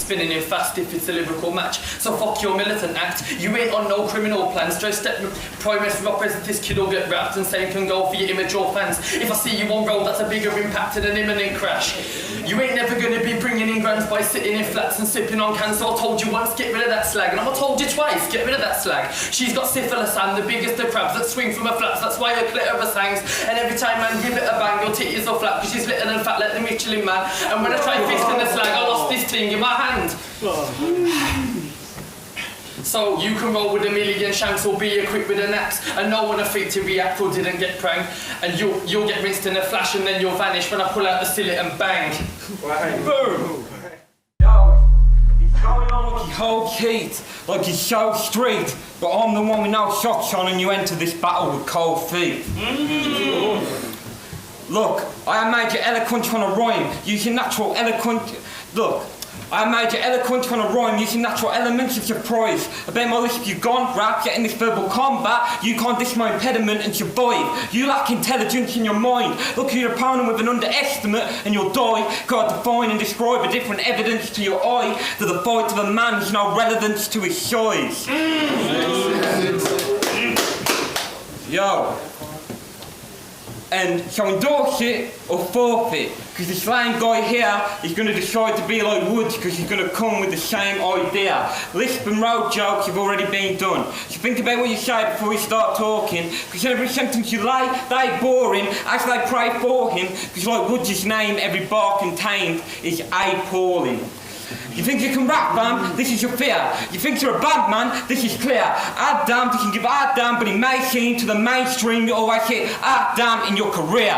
spinning in fast if it's a lyrical match. So fuck your militant act, you ain't on no criminal plans. Just step progress represent this kid will get wrapped and same can go for your immature fans. If I see you on road, that's a bigger impact than an imminent crash. You ain't never gonna be bringing in grams by sitting in flats and sipping on cans. So I told you once, get rid of that slag, and I've told you twice, get rid of that slag. She's got syphilis and the biggest of crabs that swing from her flats, that's why her clitoris hangs. And every time man give it a bang, your titties are flat, cause she's little and fat like the Michelin man. And when I tried fisting the slag, I lost this thing in my hand. So you can roll with a million shanks or be equipped with an axe, and no one will think to react or didn't get pranked. And you'll get rinsed in a flash and then you'll vanish when I pull out the sillet and bang. Right. Boom! Yo, he's going on like he holds heat, like he's so street, but I'm the one with no socks on and you enter this battle with cold feet. Look, I have made you eloquent on a rhyme, using natural eloquent... Look, I have made you eloquent on a rhyme, using natural elements of surprise. I bet my list if you've gone rap, get in this verbal combat, you can't diss my impediment and survive. You lack intelligence in your mind. Look at your opponent with an underestimate and you'll die. Gotta define and describe a different evidence to your eye that the fight of a man has no relevance to his size. Yo. And so endorse it or forfeit, because the same guy here is going to decide to be like Woods because he's going to come with the same idea. Lisp and road jokes have already been done, so think about what you say before you start talking, because every sentence you lay, they boring as they pray for him, because like Woods' name, every bar contained is appalling. You think you can rap, man? This is your fear. You think you're a bad man? This is clear. Ah damn, you can give ah damn, but it may seem to the mainstream you always hit ah damn in your career.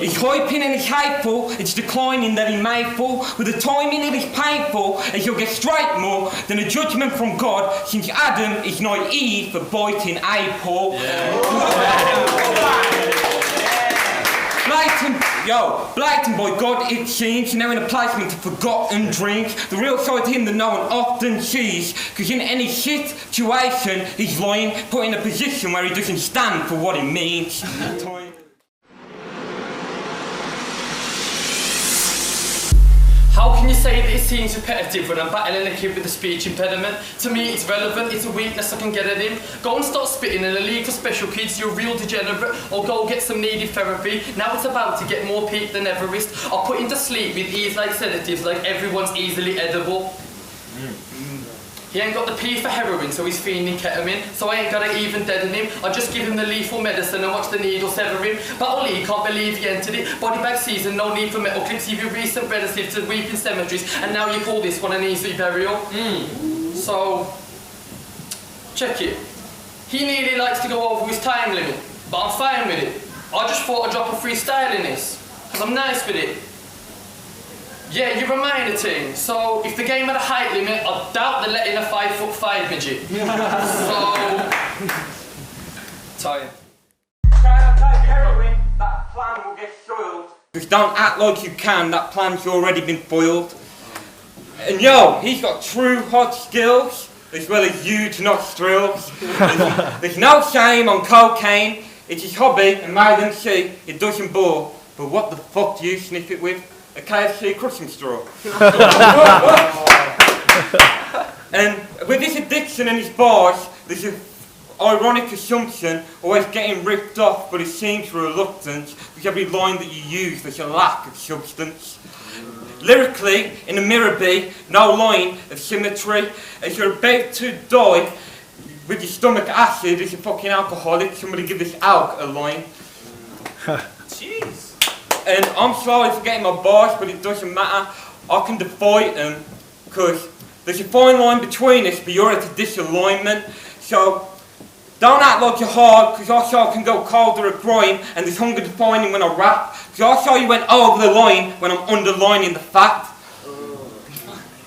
It's hyping and it's hateful, it's declining that he may fall. With the timing it is painful, as you'll get straight more than a judgment from God, since Adam is naive for biting Apple. Blatant by God it seems, now in a placement of forgotten dreams. The real side to him that no one often sees, because in any situation he's lying, put in a position where he doesn't stand for what he means. How can you say that it seems repetitive when I'm battling a kid with a speech impediment? To me it's relevant, it's a weakness I can get at him. Go and start spitting in a league for special kids, you're a real degenerate, or go get some needed therapy. Now it's about to get more peak than Everest. I'll put him to sleep with ease like sedatives, like everyone's easily edible. He ain't got the P for heroin, so he's fiending ketamine. So I ain't gotta even deaden him. I just give him the lethal medicine and watch the needle sever him. Battle League, can't believe he entered it. Body bag season, no need for metal clips. Give your recent relatives to weep in cemeteries. And now you call this one an easy burial. So, check it. He nearly likes to go over his time limit, but I'm fine with it. I just thought I'd drop a freestyle in this, because I'm nice with it. Yeah, you're a minor team, so if the game had a height limit, I doubt they're letting a 5'5" midget. So... Tired. Try to take heroin, that plan will get soiled. Just don't act like you can, that plan's already been foiled. And yo, he's got true hot skills, as well as huge nostrils. There's no shame on cocaine, it's his hobby, and made them see it doesn't bore. But what the fuck do you sniff it with? A KFC crushing straw. And with his addiction and his bars, there's an ironic assumption, always getting ripped off, but it seems reluctant, because every line that you use, there's a lack of substance. Lyrically, in the mirror be, no line of symmetry. As you're about to die with your stomach acid, as a fucking alcoholic, somebody give this alk a line. Jeez. And I'm sorry for getting my bars, but it doesn't matter. I can defy them, because there's a fine line between us, but you're at a disalignment. So, don't act like you're hard, because I saw I can go colder at grime, and there's hunger defining when I rap. Because I saw you went over the line when I'm underlining the fact.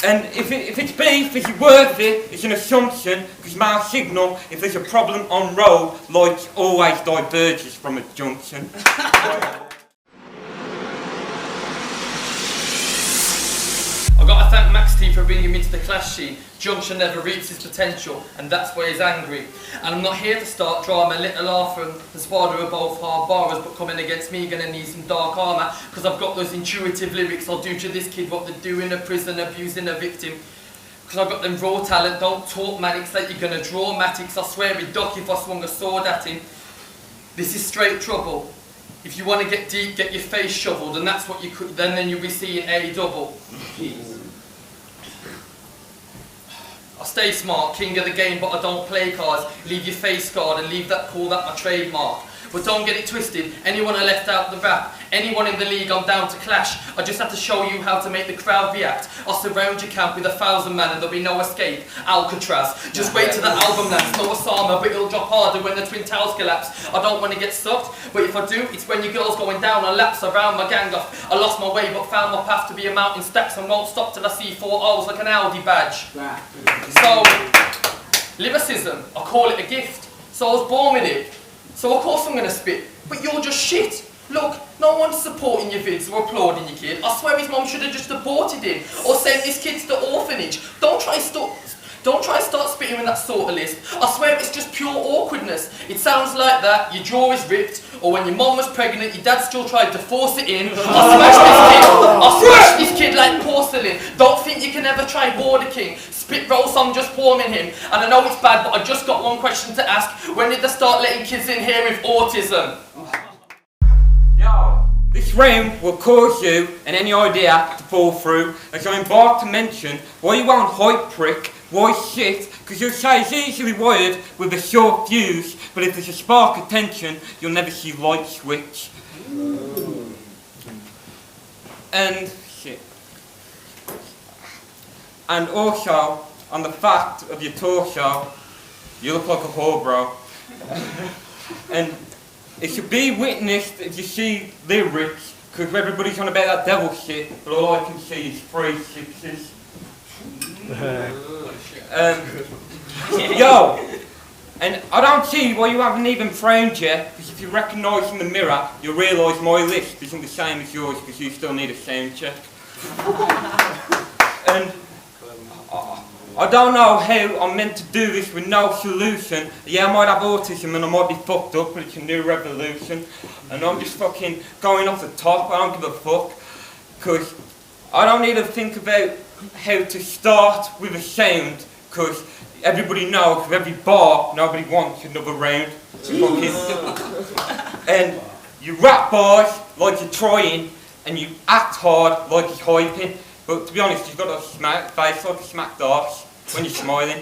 And if it's beef, is it worth it? It's an assumption, because my signal, if there's a problem on road, lights always diverges from a junction. I've got to thank Max T for bringing me to the clash scene. Junction never reaps his potential, and that's why he's angry. And I'm not here to start drama. Little Arthur and the Spider are both hard borrowers, but coming against me, gonna need some dark armour, because I've got those intuitive lyrics. I'll do to this kid what they do in a prison, abusing a victim. Because I've got them raw talent. Don't talk manics like you're gonna draw matics. I swear he'd duck if I swung a sword at him. This is straight trouble. If you want to get deep, get your face shoveled, and that's what you could. Then you'll be seeing A double. I stay smart, king of the game, but I don't play cards. Leave your face scarred and call that my trademark. But don't get it twisted, anyone I left out the rap, anyone in the league I'm down to clash. I just have to show you how to make the crowd react. I'll surround your camp with 1,000 men and there'll be no escape. Alcatraz, just wait till the album lands. No Osama, but it'll drop harder when the Twin Towers collapse. I don't want to get sucked, but if I do, it's when your girl's going down on laps around my gang off. I lost my way but found my path to be a mountain stacks and won't stop till I see 4 O's like an Audi badge. So, lyricism, I call it a gift. So I was born with it. So of course I'm going to spit, but you're just shit. Look, no one's supporting your vids or applauding your kid. I swear his mum should have just aborted him or sent this kid to the orphanage. Don't try and start spitting with that sort of list. I swear it's just pure awkwardness. It sounds like that, your jaw is ripped, or when your mum was pregnant, your dad still tried to force it in. I smashed this kid like porcelain. Don't think you can ever try Border King. Spit roast, I'm just forming him. And I know it's bad, but I just got one question to ask. When did they start letting kids in here with autism? Yo, this room will cause you and any idea to fall through, as I embark to mention why you won't hype prick, why shit, because you'll say it's easily wired with a short fuse, but if there's a spark of tension, you'll never see light switch. And shit. And also, on the fact of your torso, you look like a whore, bro. And it should be witnessed if you see lyrics, because everybody's on about that devil shit, but all I can see is 3 6s. Yo, and I don't see why you haven't even framed yet, because if you recognise in the mirror, you'll realise my list isn't the same as yours, because you still need a sound check. And I don't know how I'm meant to do this with no solution. Yeah, I might have autism and I might be fucked up, but it's a new revolution. And I'm just fucking going off the top, I don't give a fuck. Because I don't need to think about how to start with a sound, because everybody knows with every bar, nobody wants another round. And you rap bars like you're trying, and you act hard like you're hyping. But to be honest, you've got a face like a smacked arse when you're smiling.